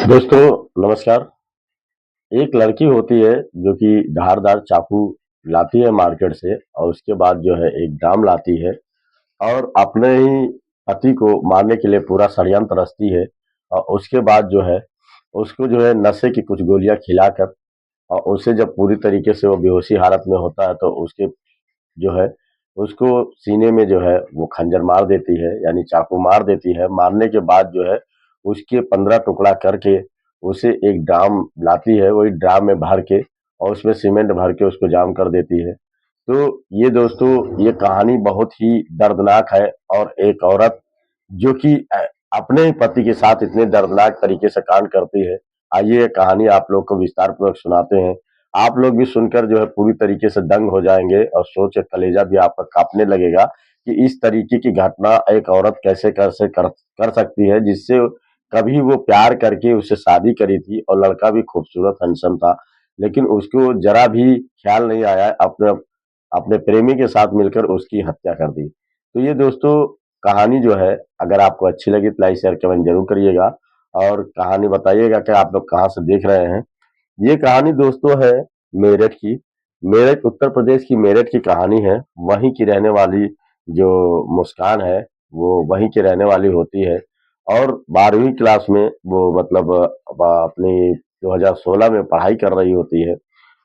दोस्तों नमस्कार। एक लड़की होती है जो कि धारदार चाकू लाती है मार्केट से और उसके बाद जो है एक ड्राम लाती है और अपने ही पति को मारने के लिए पूरा षड्यंत्र रचती है। और उसके बाद जो है उसको जो है नशे की कुछ गोलियां खिलाकर और उसे जब पूरी तरीके से वो बेहोशी हालत में होता है तो उसके जो है उसको सीने में जो है वो खंजर मार देती है, यानी चाकू मार देती है। मारने के बाद जो है उसके 15 टुकड़ा करके उसे एक ड्राम लाती है, वही ड्राम में भर के और उसमें सीमेंट भर के उसको जाम कर देती है। तो ये दोस्तों, ये कहानी बहुत ही दर्दनाक है। और एक औरत जो कि अपने ही पति के साथ इतने दर्दनाक तरीके से कांड करती है। आइए ये कहानी आप लोग को विस्तार पूर्वक सुनाते हैं। आप लोग भी सुनकर जो है पूरी तरीके से दंग हो जाएंगे और सोच के कलेजा भी आपका कांपने लगेगा कि इस तरीके की घटना एक औरत कैसे कर सकती है, जिससे कभी वो प्यार करके उससे शादी करी थी और लड़का भी खूबसूरत हैंडसम था, लेकिन उसको जरा भी ख्याल नहीं आया, अपने अपने प्रेमी के साथ मिलकर उसकी हत्या कर दी। तो ये दोस्तों कहानी जो है, अगर आपको अच्छी लगी तो लाइक शेयर कमेंट जरूर करिएगा और कहानी बताइएगा कि आप लोग कहाँ से देख रहे हैं। ये कहानी दोस्तों है मेरठ की। मेरठ उत्तर प्रदेश की मेरठ की कहानी है। वहीं की रहने वाली जो मुस्कान है वो वहीं की रहने वाली होती है और 12वीं क्लास में वो मतलब अपनी 2016 में पढ़ाई कर रही होती है।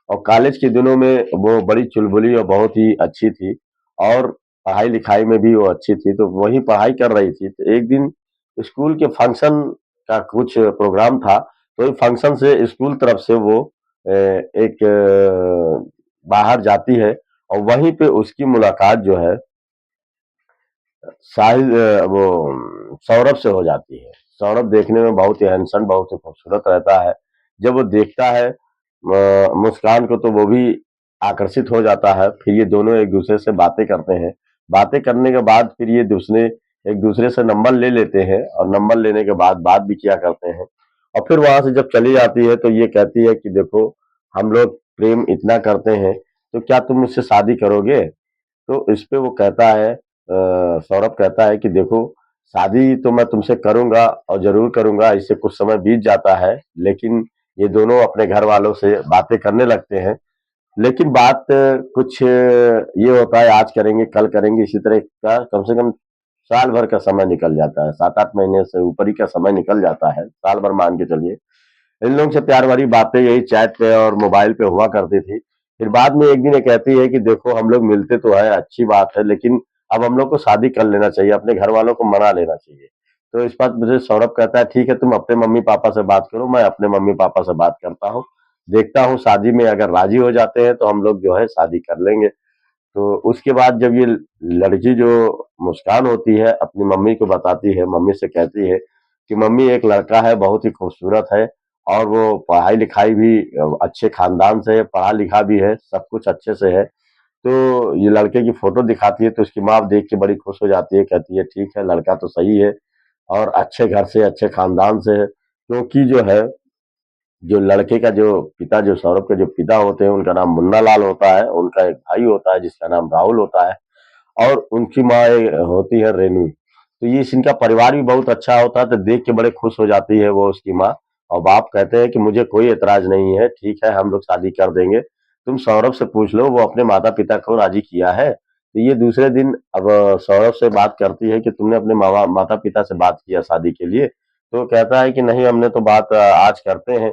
और कॉलेज के दिनों में वो बड़ी चुलबुली और बहुत ही अच्छी थी और पढ़ाई लिखाई में भी वो अच्छी थी, तो वही पढ़ाई कर रही थी। तो एक दिन स्कूल के फंक्शन का कुछ प्रोग्राम था, तो फंक्शन से स्कूल तरफ से वो एक बाहर जाती है और वहीं पे उसकी मुलाकात जो है वो सौरभ से हो जाती है। सौरभ देखने में बहुत ही हैंडसम, बहुत ही खूबसूरत रहता है। जब वो देखता है मुस्कान को तो वो भी आकर्षित हो जाता है। फिर ये दोनों एक दूसरे से बातें करते हैं। बातें करने के बाद फिर ये दूसरे एक दूसरे से नंबर ले लेते हैं और नंबर लेने के बाद बात भी किया करते हैं। और फिर वहां से जब चली जाती है तो ये कहती है कि देखो, हम लोग प्रेम इतना करते हैं, तो क्या तुम मुझसे शादी करोगे? तो इस पे वो कहता है, सौरभ कहता है कि देखो, शादी तो मैं तुमसे करूंगा और जरूर करूंगा। इससे कुछ समय बीत जाता है, लेकिन ये दोनों अपने घर वालों से बातें करने लगते हैं। लेकिन बात कुछ ये होता है, आज करेंगे कल करेंगे इसी तरह का कम से कम साल भर का समय निकल जाता है। 7-8 महीने से ऊपर ही का समय निकल जाता है, साल भर मान के चलिए। इन लोगों से प्यार भरी बातें यही चैट पे और मोबाइल पे हुआ करती थी। फिर बाद में एक दिन ये कहती है कि देखो, हम लोग मिलते तो है, अच्छी बात है, लेकिन अब हम लोग को शादी कर लेना चाहिए, अपने घर वालों को मना लेना चाहिए। तो इस बात मुझे सौरभ कहता है, ठीक है, तुम अपने मम्मी पापा से बात करो, मैं अपने मम्मी पापा से बात करता हूँ, देखता हूँ शादी में अगर राजी हो जाते हैं तो हम लोग जो है शादी कर लेंगे। तो उसके बाद जब ये लड़की जो मुस्कान होती है अपनी मम्मी को बताती है, मम्मी से कहती है कि मम्मी, एक लड़का है, बहुत ही खूबसूरत है और वो पढ़ाई लिखाई भी अच्छे खानदान से है, पढ़ा लिखा भी है, सब कुछ अच्छे से है। तो ये लड़के की फोटो दिखाती है तो उसकी माँ देख के बड़ी खुश हो जाती है, कहती है ठीक है, लड़का तो सही है और अच्छे घर से अच्छे खानदान से है। क्योंकि जो है, जो लड़के का जो पिता, जो सौरभ के जो पिता होते हैं, उनका नाम मुन्ना लाल होता है, उनका एक भाई होता है जिसका नाम राहुल होता है और उनकी माँ होती है रेनू। तो ये इनका परिवार भी बहुत अच्छा होता है, तो देख के बड़े खुश हो जाती है वो उसकी माँ। और बाप कहते हैं कि मुझे कोई एतराज नहीं है, ठीक है, हम लोग शादी कर देंगे, तुम सौरभ से पूछ लो वो अपने माता पिता को राजी किया है। तो ये दूसरे दिन अब सौरभ से बात करती है कि तुमने अपने माता पिता से बात किया शादी के लिए? तो वो कहता है कि नहीं, हमने तो बात आज करते हैं।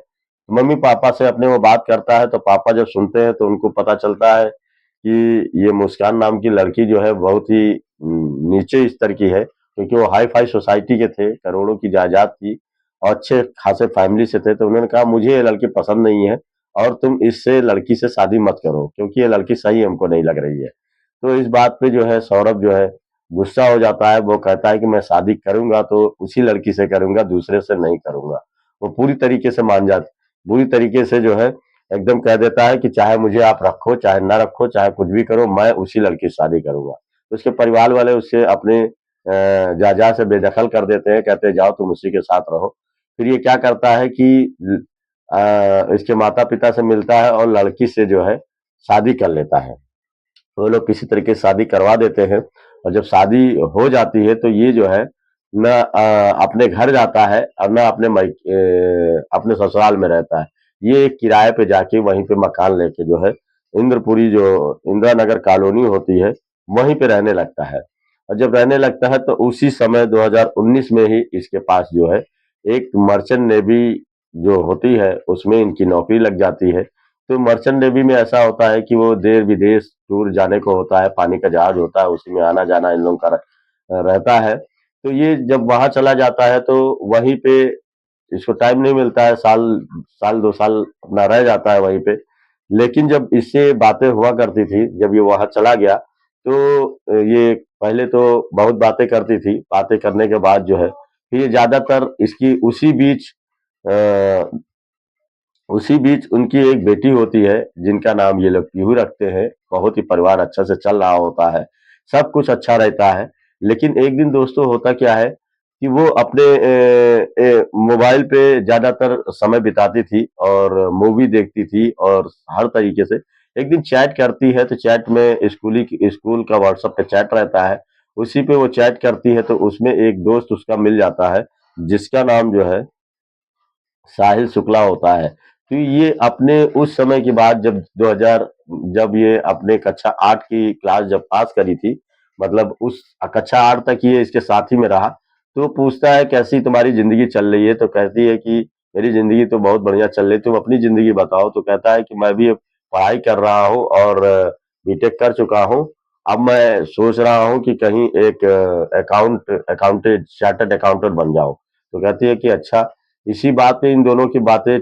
मम्मी पापा से अपने वो बात करता है तो पापा जब सुनते हैं तो उनको पता चलता है कि ये मुस्कान नाम की लड़की जो है बहुत ही नीचे स्तर की है, क्योंकि वो हाई फाई सोसाइटी के थे, करोड़ों की जायदाद थी और अच्छे खासे फैमिली से थे। तो उन्होंने कहा, मुझे ये लड़की पसंद नहीं है और तुम इससे लड़की से शादी मत करो, क्योंकि ये लड़की सही हमको नहीं लग रही है। तो इस बात पे जो है सौरभ जो है गुस्सा हो जाता है। वो कहता है कि मैं शादी करूंगा तो उसी लड़की से करूंगा, दूसरे से नहीं करूंगा। वो पूरी तरीके से मान जाता, पूरी तरीके से जो है एकदम कह देता है कि चाहे मुझे आप रखो चाहे ना रखो, चाहे कुछ भी करो, मैं उसी लड़की से शादी करूंगा। तो उसके परिवार वाले उससे अपने जायदाद से बेदखल कर देते हैं, कहते हैं जाओ तुम उसी के साथ रहो। फिर ये क्या करता है कि इसके माता पिता से मिलता है और लड़की से जो है शादी कर लेता है। वो लोग किसी तरीके से शादी करवा देते हैं और जब शादी हो जाती है तो ये जो है न अपने घर जाता है और न अपने ससुराल में रहता है। ये एक किराए पे जाके वहीं पे मकान लेके जो है इंद्रपुरी जो इंदिरा नगर कॉलोनी होती है वहीं पे रहने लगता है। और जब रहने लगता है तो उसी समय 2019 में ही इसके पास जो है एक मर्चेंट नेवी जो होती है उसमें इनकी नौकरी लग जाती है। तो मर्चेंट नेवी में ऐसा होता है कि वो देश विदेश टूर जाने को होता है, पानी का जहाज होता है, उसी में आना जाना इन लोगों का रहता है। तो ये जब वहां चला जाता है तो वहीं पे इसको टाइम नहीं मिलता है, साल साल 2 साल अपना रह जाता है वहीं पे। लेकिन जब इससे बातें हुआ करती थी, जब ये वहां चला गया तो ये पहले तो बहुत बातें करती थी, बातें करने के बाद जो है फिर ये ज्यादातर इसकी उसी बीच उनकी एक बेटी होती है जिनका नाम ये लोग पीहू रखते हैं। बहुत ही परिवार अच्छा से चल रहा होता है, सब कुछ अच्छा रहता है। लेकिन एक दिन दोस्तों होता क्या है कि वो अपने मोबाइल पे ज्यादातर समय बिताती थी और मूवी देखती थी और हर तरीके से एक दिन चैट करती है। तो चैट में स्कूल का व्हाट्सएप पे चैट रहता है, उसी पे वो चैट करती है। तो उसमें एक दोस्त उसका मिल जाता है जिसका नाम जो है साहिल शुक्ला होता है। तो ये अपने उस समय की बात, जब 2000 जब ये अपने कक्षा 8 की क्लास जब पास करी थी, मतलब उस कक्षा 8 तक ये इसके साथ ही में रहा। तो पूछता है कैसी तुम्हारी जिंदगी चल रही है? तो कहती है कि मेरी जिंदगी तो बहुत बढ़िया चल रही है, तुम अपनी जिंदगी बताओ। तो कहता है कि मैं भी अब पढ़ाई कर रहा हूँ और बीटेक कर चुका हूँ। अब मैं सोच रहा हूँ कि कहीं एक अकाउंटेंट चार्टर्ड अकाउंटेंट बन जाऊं। तो कहती है कि अच्छा। इसी बात पे इन दोनों की बातें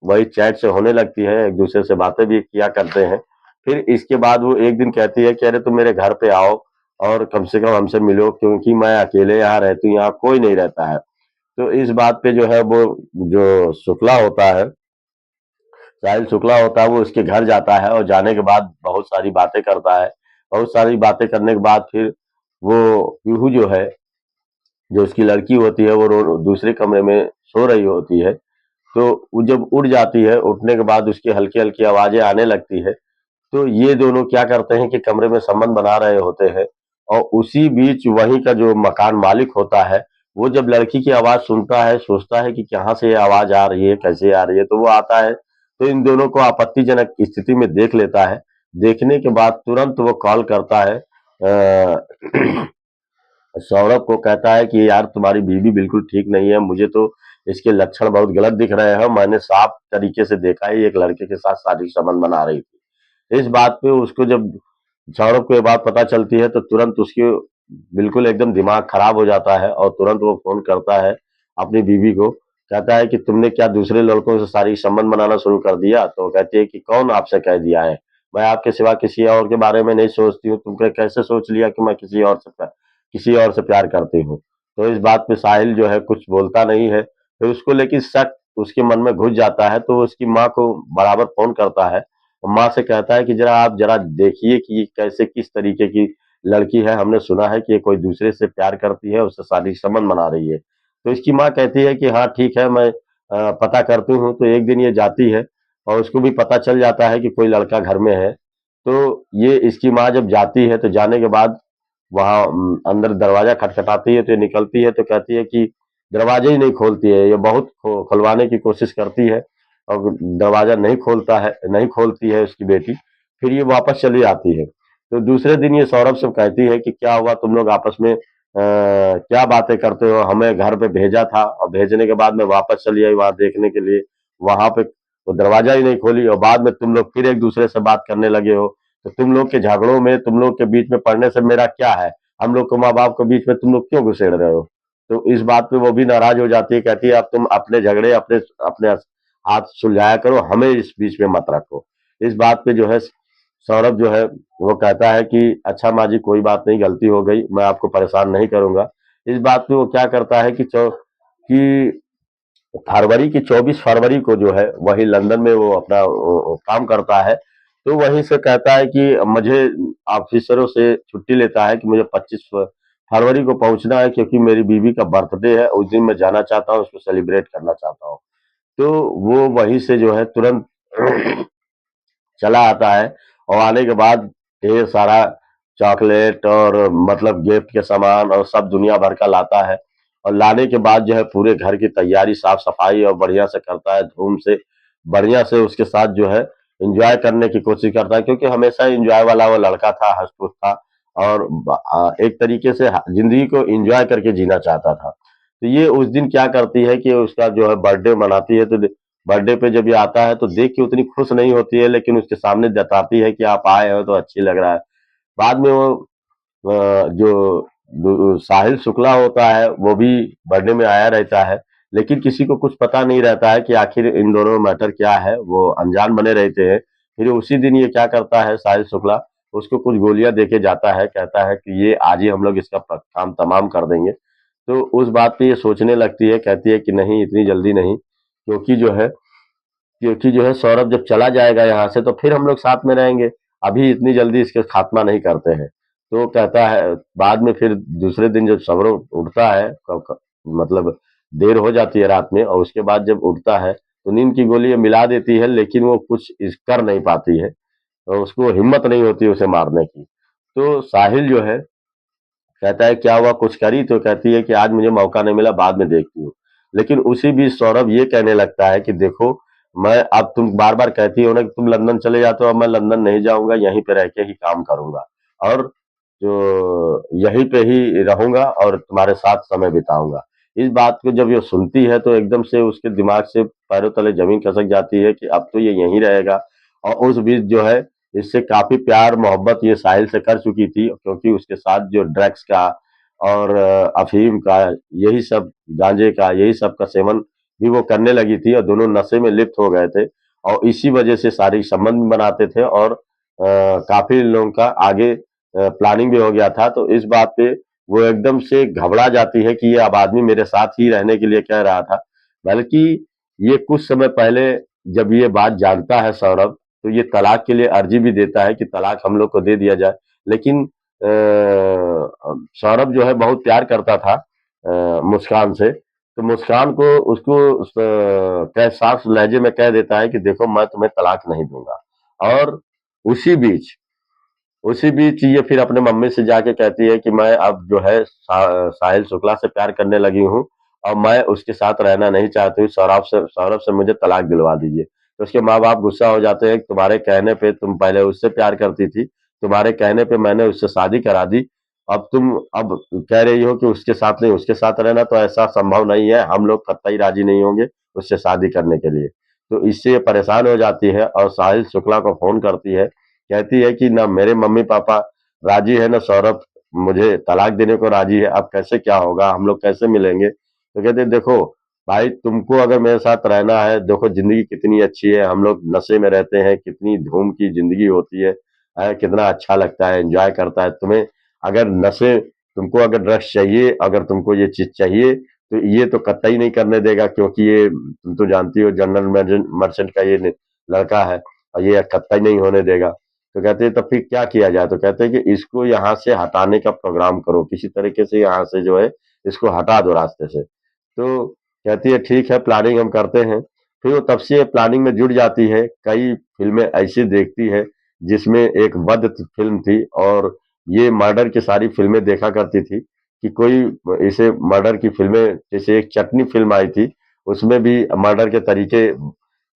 वही चैट से होने लगती है, एक दूसरे से बातें भी किया करते हैं। फिर इसके बाद वो एक दिन कहती है कि अरे तुम मेरे घर पे आओ और कम से कम हमसे मिलो, क्योंकि मैं अकेले यहाँ रहती हूँ, यहाँ कोई नहीं रहता है। तो इस बात पे जो है वो जो शुक्ला होता है, साहिल शुक्ला होता है, वो उसके घर जाता है और जाने के बाद बहुत सारी बातें करता है। बहुत सारी बातें करने के बाद फिर वो पीहू जो है, जो उसकी लड़की होती है, वो दूसरे कमरे में सो रही होती है। तो वो जब उठ जाती है, उठने के बाद उसकी हल्की हल्की आवाजें आने लगती है। तो ये दोनों क्या करते हैं कि कमरे में संबंध बना रहे होते हैं। और उसी बीच वहीं का जो मकान मालिक होता है, वो जब लड़की की आवाज सुनता है, सोचता है कि कहाँ से ये आवाज आ रही है, कैसे आ रही है, तो वो आता है। तो इन दोनों को आपत्तिजनक स्थिति में देख लेता है। देखने के बाद तुरंत वो कॉल करता है सौरभ को, कहता है कि यार तुम्हारी बीवी बिल्कुल ठीक नहीं है, मुझे तो इसके लक्षण बहुत गलत दिख रहे हैं, मैंने साफ तरीके से देखा है ये एक लड़के के साथ शारीरिक संबंध बना रही थी। इस बात पे उसको जब सौरभ को ये बात पता चलती है तो तुरंत उसके बिल्कुल एकदम दिमाग खराब हो जाता है और तुरंत वो फोन करता है अपनी बीवी को। कहता है कि तुमने क्या दूसरे लड़कों से शारीरिक संबंध बनाना शुरू कर दिया? तो कहती है कि कौन आपसे कह दिया है, मैं आपके सिवा किसी और के बारे में नहीं सोचती हूँ, तुमने कैसे सोच लिया कि मैं किसी और से प्यार करती हूँ? तो इस बात पे साहिल जो है कुछ बोलता नहीं है। फिर उसको लेकिन शक उसके मन में घुस जाता है, तो वो उसकी माँ को बराबर फोन करता है और माँ से कहता है कि जरा आप जरा देखिए कि ये कैसे किस तरीके की लड़की है, हमने सुना है कि ये कोई दूसरे से प्यार करती है, उससे शारीरिक संबंध बना रही है। तो इसकी माँ कहती है कि हाँ ठीक है, मैं पता करती हूँ। तो एक दिन ये जाती है और उसको भी पता चल जाता है कि कोई लड़का घर में है। तो ये इसकी माँ जब जाती है तो जाने के बाद वहाँ अंदर दरवाजा खटखटाती है, तो ये निकलती है तो कहती है कि दरवाजा ही नहीं खोलती है। ये बहुत खुलवाने की कोशिश करती है और दरवाजा नहीं खोलती है उसकी बेटी। फिर ये वापस चली आती है। तो दूसरे दिन ये सौरभ से कहती है कि क्या हुआ, तुम लोग आपस में क्या बातें करते हो? हमें घर पे भेजा था और भेजने के बाद में वापस चली आई वहां देखने के लिए, वहां पे वो दरवाजा ही नहीं खोली और बाद में तुम लोग फिर एक दूसरे से बात करने लगे हो। तो तुम लोग के झगड़ों में, तुम लोग के बीच में पड़ने से मेरा क्या है? हम लोग को माँ बाप के बीच में तुम लोग क्यों घुसेड़ रहे हो? तो इस बात पे वो भी नाराज हो जाती है, कहती है अब तुम अपने झगड़े अपने अपने हाथ सुलझाया करो, हमें इस बीच में मत रखो। इस बात पे जो है सौरभ जो है वो कहता है कि अच्छा माँ जी, कोई बात नहीं, गलती हो गई, मैं आपको परेशान नहीं करूंगा। इस बात पे वो क्या करता है कि फरवरी की 24 फरवरी को जो है वही लंदन में वो अपना काम करता है। तो वहीं से कहता है कि मुझे ऑफिसरों से छुट्टी लेता है कि मुझे 25 फरवरी को पहुंचना है, क्योंकि मेरी बीवी का बर्थडे है, उस दिन मैं जाना चाहता हूँ, उसको सेलिब्रेट करना चाहता हूँ। तो वो वहीं से जो है तुरंत चला आता है और आने के बाद ढेर सारा चॉकलेट और मतलब गिफ्ट के सामान और सब दुनिया भर का लाता है। और लाने के बाद जो है पूरे घर की तैयारी साफ सफाई और बढ़िया से करता है, धूम से बढ़िया से उसके साथ जो है एंजॉय करने की कोशिश करता है, क्योंकि हमेशा एंजॉय वाला वो लड़का था, हंसमुख था और एक तरीके से जिंदगी को एंजॉय करके जीना चाहता था। तो ये उस दिन क्या करती है कि उसका जो है बर्थडे मनाती है, तो बर्थडे पे जब ये आता है तो देख के उतनी खुश नहीं होती है, लेकिन उसके सामने जताती है कि आप आए हो तो अच्छी लग रहा है। बाद में वो जो साहिल शुक्ला होता है वो भी बर्थडे में आया रहता है, लेकिन किसी को कुछ पता नहीं रहता है कि आखिर इन दोनों में मैटर क्या है, वो अनजान बने रहते हैं। फिर उसी दिन ये क्या करता है साहिल शुक्ला, उसको कुछ गोलियां देके जाता है, कहता है कि ये आज ही हम लोग इसका काम तमाम कर देंगे। तो उस बात पे ये सोचने लगती है, कहती है कि नहीं इतनी जल्दी नहीं, क्योंकि जो है सौरभ जब चला जाएगा यहाँ से तो फिर हम लोग साथ में रहेंगे, अभी इतनी जल्दी इसके खात्मा नहीं करते हैं। तो कहता है बाद में फिर दूसरे दिन जब सौरभ उठता है मतलब देर हो जाती है रात में, और उसके बाद जब उठता है तो नींद की गोली ये मिला देती है, लेकिन वो कुछ कर नहीं पाती है और उसको हिम्मत नहीं होती उसे मारने की। तो साहिल जो है कहता है क्या हुआ कुछ करी, तो कहती है कि आज मुझे मौका नहीं मिला, बाद में देखती हूँ। लेकिन उसी बीच सौरभ ये कहने लगता है कि देखो, मैं अब तुम बार बार कहती हो ना कि तुम लंदन चले जाते हो, अब मैं लंदन नहीं जाऊंगा, यहीं पे रह के ही काम करूंगा और जो यहीं पे ही रहूंगा और तुम्हारे साथ समय बिताऊंगा। इस बात को जब ये सुनती है तो एकदम से उसके दिमाग से पैरों तले जमीन खसक जाती है कि अब तो ये यहीं रहेगा। और उस बीच जो है इससे काफी प्यार मोहब्बत ये साहिल से कर चुकी थी, क्योंकि उसके साथ जो ड्रग्स का और अफीम का, यही सब गांजे का, यही सब का सेवन भी वो करने लगी थी और दोनों नशे में लिप्त हो गए थे। और इसी वजह से सारी संबंध बनाते थे और काफी लोगों का आगे प्लानिंग भी हो गया था। तो इस बात पे वो एकदम से घबरा जाती है कि ये अब आदमी मेरे साथ ही रहने के लिए कह रहा था। बल्कि ये कुछ समय पहले जब ये बात जानता है सौरभ, तो ये तलाक के लिए अर्जी भी देता है कि तलाक हम लोग को दे दिया जाए। लेकिन सौरभ जो है बहुत प्यार करता था मुस्कान से, तो मुस्कान को उसको कह साफ लहजे में कह देता है कि देखो मैं तुम्हें तलाक नहीं दूंगा। और उसी बीच उसी बीच ये फिर अपने मम्मी से जाके कहती है कि मैं अब जो है साहिल शुक्ला से प्यार करने लगी हूँ और मैं उसके साथ रहना नहीं चाहती हूँ, सौरभ से मुझे तलाक दिलवा दीजिए। तो उसके माँ बाप गुस्सा हो जाते हैं कि तुम्हारे कहने पे तुम पहले उससे प्यार करती थी, तुम्हारे कहने पे मैंने उससे शादी करा दी, अब तुम अब कह रही हो कि उसके साथ नहीं उसके साथ रहना, तो ऐसा संभव नहीं है, हम लोग कतई राजी नहीं होंगे उससे शादी करने के लिए। तो इससे ये परेशान हो जाती है और साहिल शुक्ला को फोन करती है, कहती है कि ना मेरे मम्मी पापा राजी है ना सौरभ मुझे तलाक देने को राजी है, अब कैसे क्या होगा, हम लोग कैसे मिलेंगे। तो कहते हैं, देखो भाई तुमको अगर मेरे साथ रहना है, देखो जिंदगी कितनी अच्छी है, हम लोग नशे में रहते हैं, कितनी धूम की जिंदगी होती है, कितना अच्छा लगता है, एंजॉय करता है। तुम्हें अगर नशे तुमको अगर ड्रग्स चाहिए, अगर तुमको ये चीज चाहिए, तो ये तो कतई नहीं करने देगा, क्योंकि ये तुम तो जानती हो जनरल मर्चेंट का ये लड़का है और ये कतई नहीं होने देगा। तो कहते हैं तब फिर क्या किया जाए, तो कहते हैं कि इसको यहाँ से हटाने का प्रोग्राम करो, किसी तरीके से यहाँ से जो है इसको हटा दो रास्ते से। तो कहती है ठीक है प्लानिंग हम करते हैं। फिर वो तब से प्लानिंग में जुट जाती है, कई फिल्में ऐसी देखती है जिसमें एक वध फिल्म थी, और ये मर्डर की सारी फिल्में देखा करती थी कि कोई इसे मर्डर की फिल्में, जैसे एक चटनी फिल्म आई थी, उसमें भी मर्डर के तरीके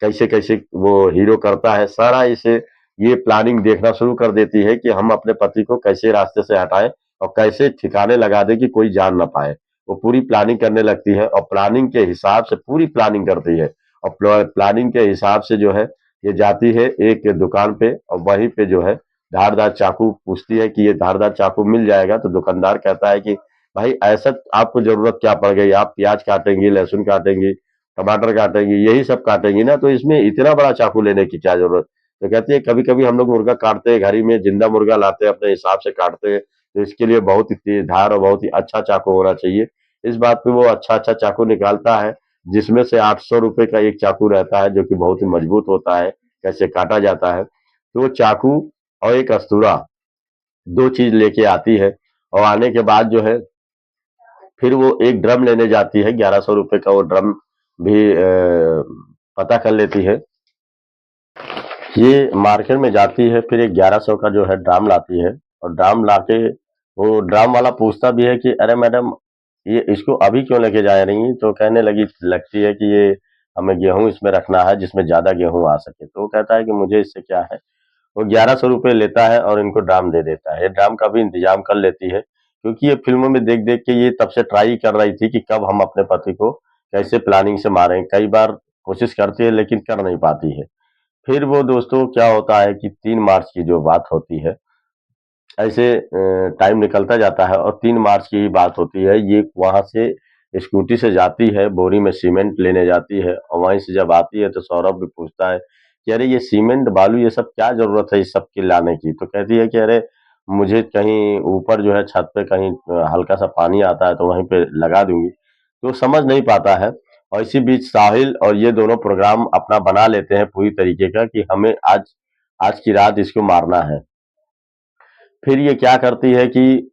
कैसे कैसे वो हीरो करता है, सारा इसे ये प्लानिंग देखना शुरू कर देती है कि हम अपने पति को कैसे रास्ते से हटाएं और कैसे ठिकाने लगा दें कि कोई जान ना पाए। वो पूरी प्लानिंग करने लगती है और प्लानिंग के हिसाब से पूरी प्लानिंग करती है, और प्लानिंग के हिसाब से जो है ये जाती है एक दुकान पे और वहीं पे जो है धारदार चाकू पूछती है कि ये धारदार चाकू मिल जाएगा, तो दुकानदार कहता है कि भाई ऐसा आपको जरूरत क्या पड़ गई, आप प्याज काटेंगी, लहसुन काटेंगी, टमाटर काटेंगी, यही सब काटेंगी ना, तो इसमें इतना बड़ा चाकू लेने की क्या जरूरत। तो कहती है कभी कभी हम लोग मुर्गा काटते हैं घर ही में, जिंदा मुर्गा लाते हैं अपने हिसाब से काटते हैं, तो इसके लिए बहुत ही तेज धार और बहुत ही अच्छा चाकू होना चाहिए। इस बात पे वो अच्छा अच्छा चाकू निकालता है, जिसमें से 800 रुपए का एक चाकू रहता है जो कि बहुत ही मजबूत होता है, कैसे काटा जाता है। तो वो चाकू और एक अस्तूरा, दो चीज लेके आती है, और आने के बाद जो है फिर वो एक ड्रम लेने जाती है, 1100 रुपए का वो ड्रम भी पता कर लेती है। ये मार्केट में जाती है, फिर एक 1100 का जो है ड्राम लाती है, और ड्राम लाके वो ड्राम वाला पूछता भी है कि अरे मैडम, ये इसको अभी क्यों लेके जा रही हैं? तो कहने लगती है कि ये हमें गेहूं इसमें रखना है जिसमें ज्यादा गेहूं आ सके। तो वो कहता है कि मुझे इससे क्या है। वो 1100 रुपये लेता है और इनको ड्राम दे देता है। ये ड्राम का भी इंतजाम कर लेती है, क्योंकि ये फिल्मों में देख देख के ये तब से ट्राई कर रही थी कि कब हम अपने पति को कैसे प्लानिंग से मारें। कई बार कोशिश करती है लेकिन कर नहीं पाती है। फिर वो दोस्तों क्या होता है कि 3 मार्च की जो बात होती है, ऐसे टाइम निकलता जाता है और 3 मार्च की ही बात होती है। ये वहां से स्कूटी से जाती है, बोरी में सीमेंट लेने जाती है और वहीं से जब आती है तो सौरभ भी पूछता है कि अरे ये सीमेंट बालू ये सब क्या जरूरत है इस सब की लाने की। तो कहती है कि अरे मुझे कहीं ऊपर जो है छत पे कहीं हल्का सा पानी आता है तो वहीं पे लगा दूंगी। तो समझ नहीं पाता है। और इसी बीच साहिल और ये दोनों प्रोग्राम अपना बना लेते हैं पूरी तरीके का कि हमें आज आज की रात इसको मारना है। फिर ये क्या करती है कि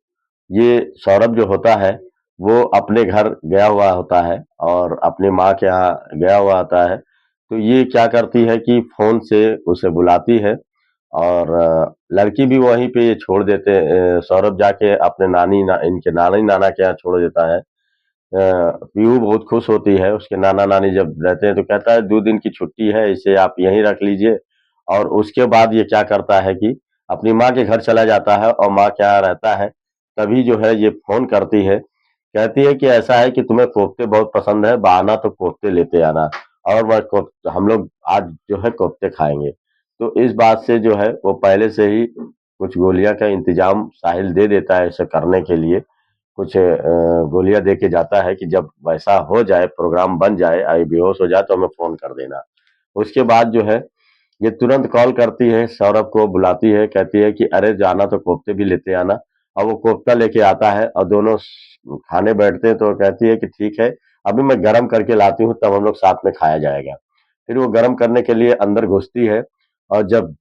ये सौरभ जो होता है वो अपने घर गया हुआ होता है और अपनी माँ के यहाँ गया हुआ होता है। तो ये क्या करती है कि फोन से उसे बुलाती है और लड़की भी वहीं पे ये छोड़ देते सौरभ जाके अपने इनके नानी नाना के यहाँ छोड़ देता है। पीहू बहुत खुश होती है, उसके नाना नानी जब रहते हैं तो कहता है 2 दिन की छुट्टी है, इसे आप यहीं रख लीजिए। और उसके बाद ये क्या करता है कि अपनी माँ के घर चला जाता है और माँ के यहाँ रहता है। तभी जो है ये फोन करती है, कहती है कि ऐसा है कि तुम्हें कोफ्ते बहुत पसंद है, बहाना तो कोफ्ते लेते आना और हम लोग आज जो है कोफ्ते खाएंगे। तो इस बात से जो है वो पहले से ही कुछ गोलियां का इंतजाम साहिल दे देता है इसे करने के लिए। कुछ गोलियां दे के जाता है कि जब वैसा हो जाए, प्रोग्राम बन जाए, आई बेहोश हो जाए तो हमें फोन कर देना। उसके बाद जो है ये तुरंत कॉल करती है, सौरभ को बुलाती है, कहती है कि अरे जाना तो कोफ्ते भी लेते आना। और वो कोफ्ता लेके आता है और दोनों खाने बैठते हैं तो वो कहती है कि ठीक है, अभी मैं गरम करके लाती हूँ तब हम लोग साथ में खाया जाएगा। फिर वो गरम करने के लिए अंदर घुसती है और जब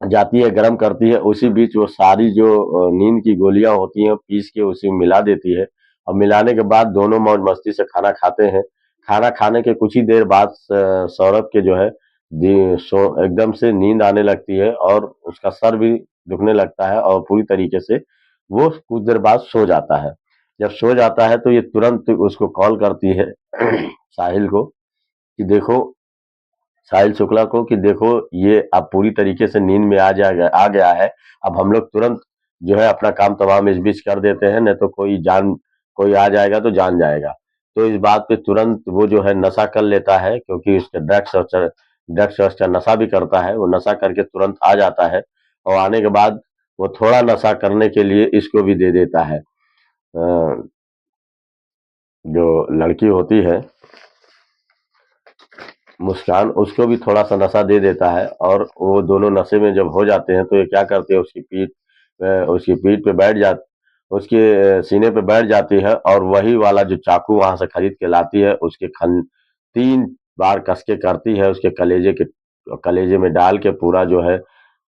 जाती है गरम करती है, उसी बीच वो सारी जो नींद की गोलियां होती हैं पीस के उसी में मिला देती है। और मिलाने के बाद दोनों मौज मस्ती से खाना खाते हैं। खाना खाने के कुछ ही देर बाद सौरभ के जो है एकदम से नींद आने लगती है और उसका सर भी दुखने लगता है और पूरी तरीके से वो कुछ देर बाद सो जाता है। जब सो जाता है तो ये तुरंत उसको कॉल करती है साहिल को कि देखो, साहिल शुक्ला को कि देखो ये अब पूरी तरीके से नींद में आ गया है। अब हम लोग तुरंत जो है अपना काम तमाम इस बीच कर देते हैं, नहीं तो कोई आ जाएगा तो जान जाएगा। तो इस बात पे तुरंत वो जो है नशा कर लेता है, क्योंकि उसके ड्रग्स वग्स का नशा भी करता है। वो नशा करके तुरंत आ जाता है और आने के बाद वो थोड़ा नशा करने के लिए इसको भी दे देता है। जो लड़की होती है मुस्कान, उसको भी थोड़ा-सा नशा दे देता है और वो दोनों नशे में जब हो जाते हैं तो ये क्या करते हैं, उसकी पीठ पे उसके सीने पे बैठ जाती है और वही वाला जो चाकू वहां से खरीद के लाती है उसके 3 बार कस के करती है, उसके कलेजे में डाल के पूरा जो है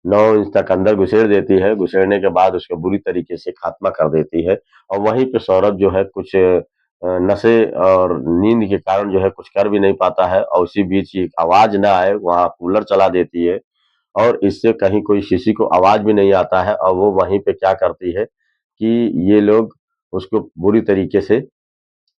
9 इंच तक अंदर घुसेड़ देती है। घुसेड़ने के बाद उसको बुरी तरीके से खात्मा कर देती है और वहीं पे सौरभ जो है कुछ नशे और नींद के कारण जो है कुछ कर भी नहीं पाता है और उसी बीच एक आवाज ना आए वहां कूलर चला देती है और इससे कहीं कोई किसी को आवाज भी नहीं आता है और वो वहीं पे क्या करती है कि ये लोग उसको बुरी तरीके से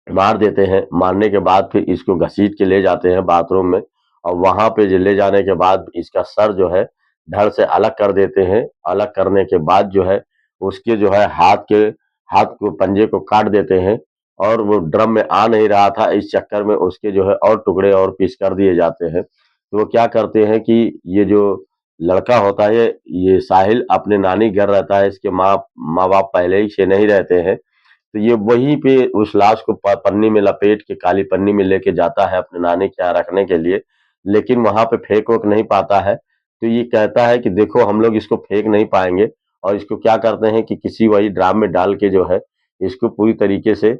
मार देते हैं। मारने के बाद फिर इसको घसीट के ले जाते हैं बाथरूम में और वहां पे ले जाने के बाद इसका सर जो है धड़ से अलग कर देते हैं। अलग करने के बाद जो है उसके जो है हाथ को पंजे को काट देते हैं और वो ड्रम में आ नहीं रहा था, इस चक्कर में उसके जो है और टुकड़े और पीस कर दिए जाते हैं। तो वो क्या करते हैं कि ये जो लड़का होता है, ये साहिल अपने नानी घर रहता है, इसके माँ बाप पहले ही से नहीं रहते हैं। तो ये वहीं पे उस लाश को पन्नी में लपेट के काली पन्नी में लेके जाता है अपने नानी के यहाँ रखने के लिए, लेकिन वहां पे फेंक वोक नहीं पाता है। तो ये कहता है कि देखो हम लोग इसको फेंक नहीं पाएंगे और इसको क्या करते हैं कि किसी वही ड्राम में डाल के जो है इसको पूरी तरीके से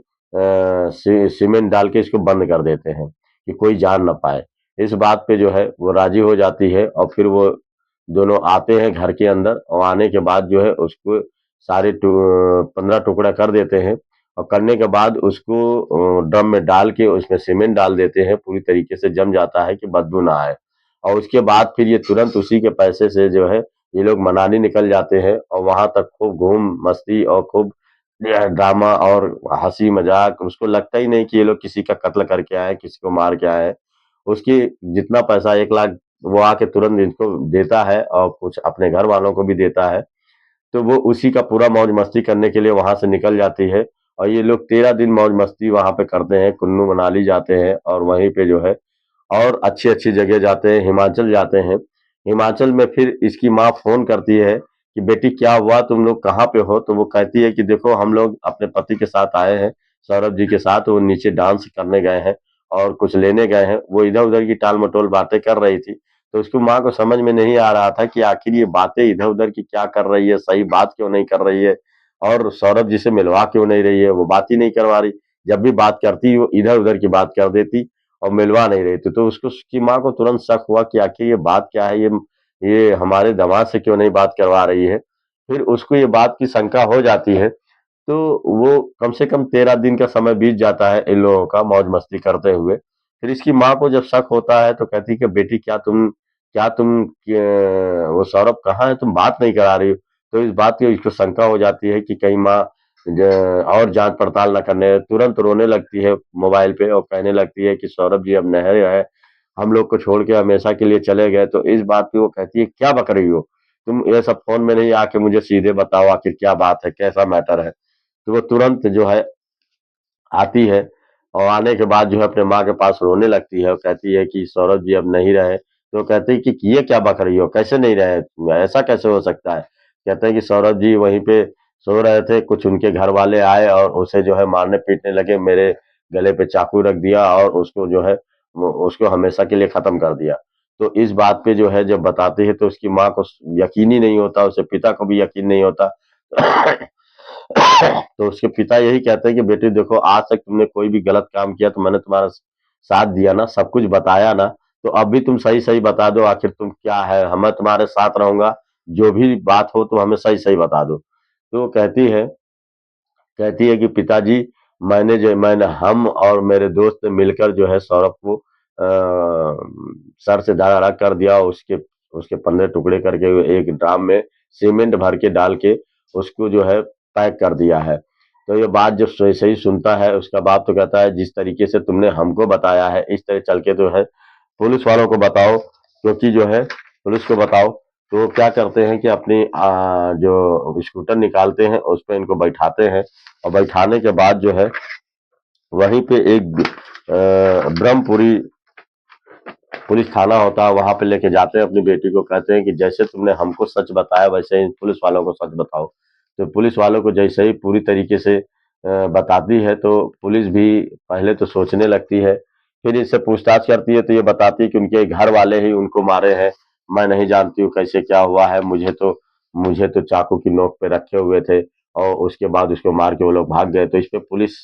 सीमेंट डाल के इसको बंद कर देते हैं कि कोई जान ना पाए। इस बात पे जो है वो राजी हो जाती है और फिर वो दोनों आते हैं घर के अंदर और आने के बाद जो है उसको 15 टुकड़ा कर देते हैं और करने के बाद उसको ड्रम में डाल के उसमें सीमेंट डाल देते हैं, पूरी तरीके से जम जाता है कि बदबू ना आए। और उसके बाद फिर ये तुरंत उसी के पैसे से जो है ये लोग मनाली निकल जाते हैं और वहां तक खूब घूम मस्ती और खूब ड्रामा और हंसी मजाक। उसको लगता ही नहीं कि ये लोग किसी का कत्ल करके आए, किसी को मार के आए हैं। उसकी जितना पैसा 1 लाख वो आके तुरंत इनको देता है और कुछ अपने घर वालों को भी देता है। तो वो उसी का पूरा मौज मस्ती करने के लिए वहां से निकल जाती है। और ये लोग 13 दिन मौज मस्ती वहां पे करते हैं, कुल्लू मनाली जाते हैं और वहीं पे जो है और अच्छी अच्छी जगह जाते हैं, हिमाचल जाते हैं। हिमाचल में फिर इसकी माँ फोन करती है कि बेटी क्या हुआ, तुम लोग कहाँ पे हो? तो वो कहती है कि देखो हम लोग अपने पति के साथ आए हैं, सौरभ जी के साथ। वो नीचे डांस करने गए हैं और कुछ लेने गए हैं। वो इधर उधर की टाल मटोल बातें कर रही थी। तो उसकी माँ को समझ में नहीं आ रहा था कि आखिर ये बातें इधर उधर की क्या कर रही है, सही बात क्यों नहीं कर रही है और सौरभ जी से मिलवा क्यों नहीं रही है। वो बात ही नहीं करवा रही। जब भी बात करती वो इधर उधर की बात कर देती और मिलवा नहीं रही थी। तो उसको उसकी माँ को तुरंत शक हुआ कि आखिर ये बात क्या है, ये हमारे दामाद से क्यों नहीं बात करवा रही है। फिर उसको ये बात की शंका हो जाती है। तो वो कम से कम 13 दिन का समय बीत जाता है इन लोगों का मौज मस्ती करते हुए। फिर इसकी माँ को जब शक होता है तो कहती है कि बेटी वो सौरभ कहाँ है, तुम बात नहीं करा रही हो। तो इस बात की इसको शंका हो जाती है कि कहीं माँ और जांच पड़ताल न करने, तुरंत रोने लगती है मोबाइल पे और कहने लगती है कि सौरभ जी अब नहीं रहे, हम लोग को छोड़ के हमेशा के लिए चले गए। तो इस बात पे वो कहती है क्या बक रही हो तुम, ये सब फोन में नहीं आके मुझे सीधे बताओ आखिर क्या बात है, कैसा मैटर है। तो वो तुरंत जो है आती है और आने के बाद जो है अपने माँ के पास रोने लगती है और कहती है कि सौरभ जी अब नहीं रहे। तो कहते हैं कि ये क्या बक रही हो, कैसे नहीं रहे, ऐसा कैसे हो सकता है? कहते हैं कि सौरभ जी वहीं पे सो रहे थे, कुछ उनके घर वाले आए और उसे जो है मारने पीटने लगे, मेरे गले पे चाकू रख दिया और उसको जो है उसको हमेशा के लिए खत्म कर दिया। तो इस बात पे जो है जब बताती है तो उसकी माँ को यकीन ही नहीं होता, उसे पिता को भी यकीन नहीं होता। तो उसके पिता यही कहते हैं कि बेटी देखो आज तक तुमने कोई भी गलत काम किया तो मैंने तुम्हारा साथ दिया ना, सब कुछ बताया ना। तो अब भी तुम सही सही बता दो आखिर तुम क्या है, मैं तुम्हारे साथ रहूंगा, जो भी बात हो तुम हमें सही सही बता दो। तो वो कहती है कि पिताजी मैंने हम और मेरे दोस्त ने मिलकर जो है सौरभ को सर से धड़ कर दिया। उसके उसके 15 टुकड़े करके एक ड्राम में सीमेंट भर के डाल के उसको जो है पैक कर दिया है। तो ये बात जब सही सही सुनता है उसका बाप तो कहता है जिस तरीके से तुमने हमको बताया है इस तरह चल के तो है पुलिस वालों को बताओ, क्योंकि जो है पुलिस को बताओ। तो वो क्या करते हैं कि अपनी जो स्कूटर निकालते हैं उस पर इनको बैठाते हैं और बैठाने के बाद जो है वहीं पे एक ब्रह्मपुरी पुलिस थाना होता है, वहां पे लेके जाते हैं अपनी बेटी को, कहते हैं कि जैसे तुमने हमको सच बताया वैसे ही पुलिस वालों को सच बताओ। तो पुलिस वालों को जैसे ही पूरी तरीके से बताती है तो पुलिस भी पहले तो सोचने लगती है, फिर इससे पूछताछ करती है तो ये बताती है कि उनके घर वाले ही उनको मारे हैं। मैं नहीं जानती हूँ कैसे क्या हुआ है, मुझे तो चाकू की नोक पे रखे हुए थे और उसके बाद उसको मार के वो लोग भाग गए। तो इस पे पुलिस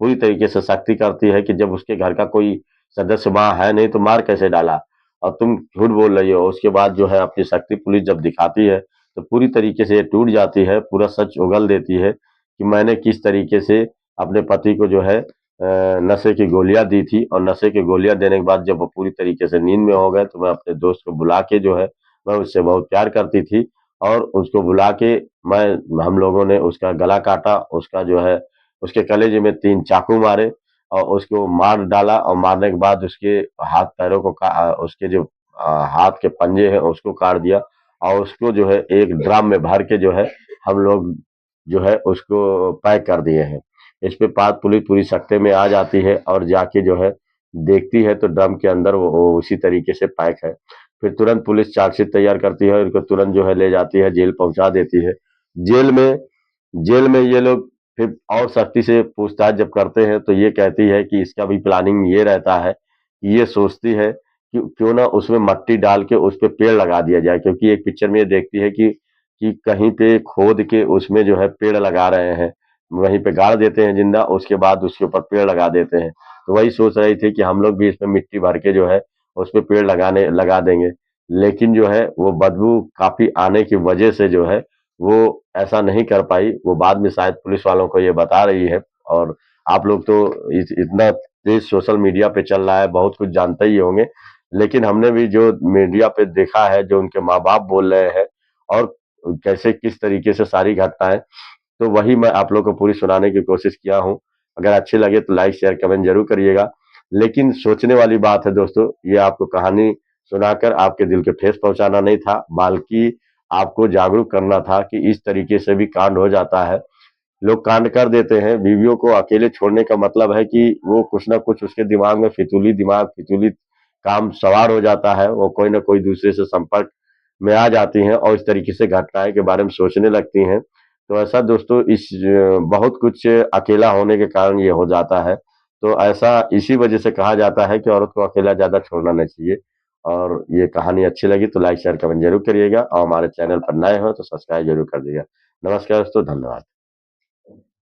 पूरी तरीके से सख्ती करती है कि जब उसके घर का कोई सदस्य वहां है नहीं तो मार कैसे डाला और तुम झूठ बोल रही हो। उसके बाद जो है अपनी शक्ति पुलिस जब दिखाती है तो पूरी तरीके से ये टूट जाती है, पूरा सच उगल देती है कि मैंने किस तरीके से अपने पति को जो है नशे की गोलियां दी थी और नशे की गोलियां देने के बाद जब वो पूरी तरीके से नींद में हो गए तो मैं अपने दोस्त को बुला के जो है मैं उससे बहुत प्यार करती थी और उसको बुला के मैं हम लोगों ने उसका गला काटा, उसका जो है उसके कलेजे में 3 चाकू मारे और उसको मार डाला और मारने के बाद उसके हाथ पैरों को उसके जो हाथ के पंजे हैं उसको काट दिया और उसको जो है एक ड्रम में भर के जो है हम लोग जो है उसको पैक कर दिए हैं। इस पे बात पुलिस पूरी सख्ते में आ जाती है और जाके जो है देखती है तो ड्रम के अंदर वो उसी तरीके से पैक है। फिर तुरंत पुलिस चार्जशीट तैयार करती है और इनको तुरंत जो है ले जाती है, जेल पहुंचा देती है। जेल में जेल में ये लोग फिर और सख्ती से पूछताछ जब करते हैं तो ये कहती है कि इसका भी प्लानिंग ये रहता है कि ये सोचती है कि क्यों ना उसमें मट्टी डाल के उस पे पेड़ लगा दिया जाए, क्योंकि एक पिक्चर में ये देखती है कि कहीं पे खोद के उसमें जो है पेड़ लगा रहे हैं, वहीं पे गाड़ देते हैं जिंदा, उसके बाद उसके ऊपर पेड़ लगा देते हैं। तो वही सोच रही थी कि हम लोग भी इसमें मिट्टी भर के जो है उस पे पेड़ लगा देंगे। लेकिन जो है वो बदबू काफी आने की वजह से जो है वो ऐसा नहीं कर पाई। वो बाद में शायद पुलिस वालों को ये बता रही है। और आप लोग तो इतना तेज सोशल मीडिया पे चल रहा है, बहुत कुछ जानते ही होंगे। लेकिन हमने भी जो मीडिया पे देखा है, जो उनके माँ बाप बोल रहे हैं और कैसे किस तरीके से सारी घटनाएं, तो वही मैं आप लोग को पूरी सुनाने की कोशिश किया हूँ। अगर अच्छी लगे तो लाइक शेयर कमेंट जरूर करिएगा। लेकिन सोचने वाली बात है दोस्तों, ये आपको कहानी सुनाकर आपके दिल को ठेस पहुंचाना नहीं था, बल्कि आपको जागरूक करना था कि इस तरीके से भी कांड हो जाता है। लोग कांड कर देते हैं। बीवियों को अकेले छोड़ने का मतलब है कि वो कुछ ना कुछ उसके दिमाग में फितूली काम सवार हो जाता है। वो कोई ना कोई दूसरे से संपर्क में आ जाती हैं और इस तरीके से घटनाएं के बारे में सोचने लगती हैं। तो ऐसा दोस्तों इस बहुत कुछ अकेला होने के कारण ये हो जाता है। तो ऐसा इसी वजह से कहा जाता है कि औरत को अकेला ज्यादा छोड़ना नहीं चाहिए। और ये कहानी अच्छी लगी तो लाइक शेयर कमेंट जरूर करिएगा और हमारे चैनल पर नए हो तो सब्सक्राइब जरूर कर दीजिएगा। नमस्कार दोस्तों, धन्यवाद।